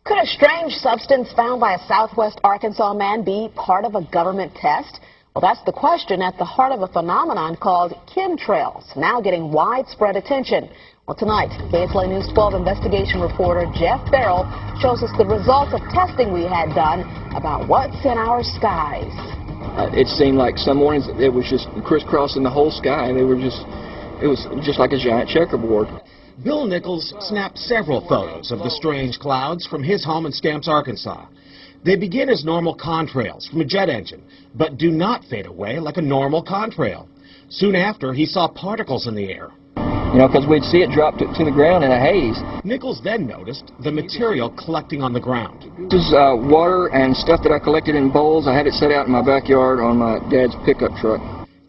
Could a strange substance found by a southwest Arkansas man be part of a government test? Well, that's the question at the heart of a phenomenon called chemtrails, now getting widespread attention. Well, tonight, KSLA News 12 investigation reporter Jeff Farrell shows us the results of testing we had done about what's in our skies. It seemed like some mornings it was just crisscrossing the whole sky. It was just like a giant checkerboard. Bill Nichols snapped several photos of the strange clouds from his home in Stamps, Arkansas. They begin as normal contrails from a jet engine, but do not fade away like a normal contrail. Soon after, he saw particles in the air. You know, because we'd see it drop to the ground in a haze. Nichols then noticed the material collecting on the ground. This is water and stuff that I collected in bowls. I had it set out in my backyard on my dad's pickup truck.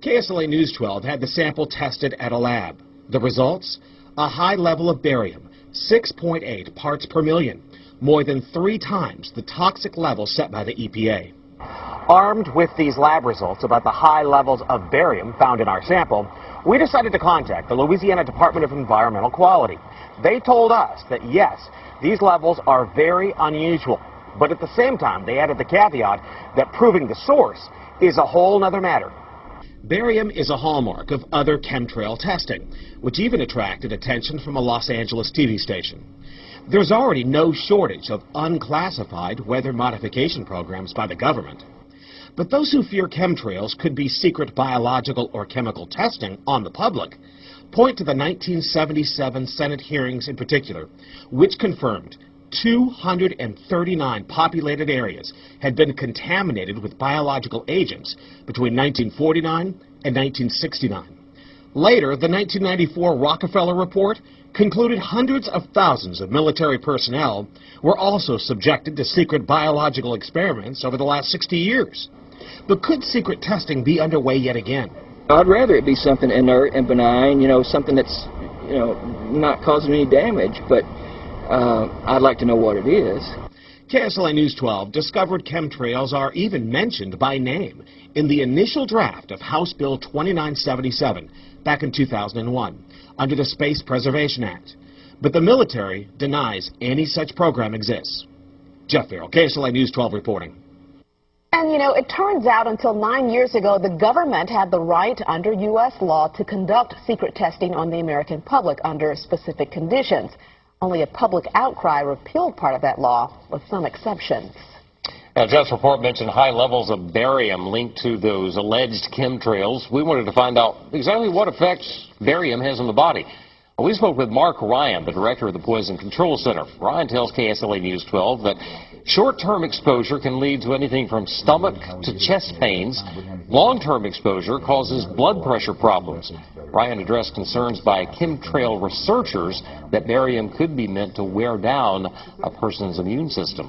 KSLA News 12 had the sample tested at a lab. The results? A high level of barium, 6.8 parts per million, more than 3 times the toxic level set by the EPA. Armed with these lab results about the high levels of barium found in our sample, we decided to contact the Louisiana Department of Environmental Quality. They told us that yes, these levels are very unusual, but at the same time they added the caveat that proving the source is a whole nother matter. Barium is a hallmark of other chemtrail testing, which even attracted attention from a Los Angeles TV station. There's already no shortage of unclassified weather modification programs by the government. But those who fear chemtrails could be secret biological or chemical testing on the public point to the 1977 Senate hearings in particular, which confirmed 239 populated areas had been contaminated with biological agents between 1949 and 1969. Later, the 1994 Rockefeller Report concluded hundreds of thousands of military personnel were also subjected to secret biological experiments over the last 60 years. But could secret testing be underway yet again? I'd rather it be something inert and benign, you know, something that's, you know, not causing any damage, but I'd like to know what it is. KSLA News 12 discovered chemtrails are even mentioned by name in the initial draft of House Bill 2977 back in 2001 under the Space Preservation Act. But the military denies any such program exists. Jeff Farrell, KSLA News 12 reporting. And, you know, it turns out until 9 years ago, the government had the right under U.S. law to conduct secret testing on the American public under specific conditions. Only a public outcry repealed part of that law, with some exceptions. Now, Jeff's report mentioned high levels of barium linked to those alleged chemtrails. We wanted to find out exactly what effects barium has on the body. We spoke with Mark Ryan, the director of the Poison Control Center. Ryan tells KSLA News 12 that short-term exposure can lead to anything from stomach to chest pains. Long-term exposure causes blood pressure problems. Ryan addressed concerns by chemtrail researchers that barium could be meant to wear down a person's immune system.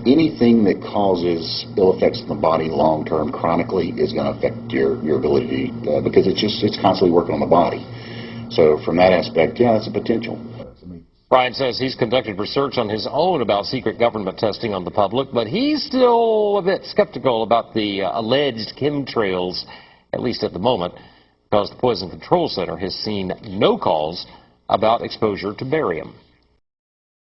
Anything that causes ill effects in the body long-term, chronically, is going to affect your ability because it's constantly working on the body. So from that aspect, yeah, that's a potential. Ryan says he's conducted research on his own about secret government testing on the public, but he's still a bit skeptical about the alleged chemtrails, at least at the moment, because the Poison Control Center has seen no calls about exposure to barium.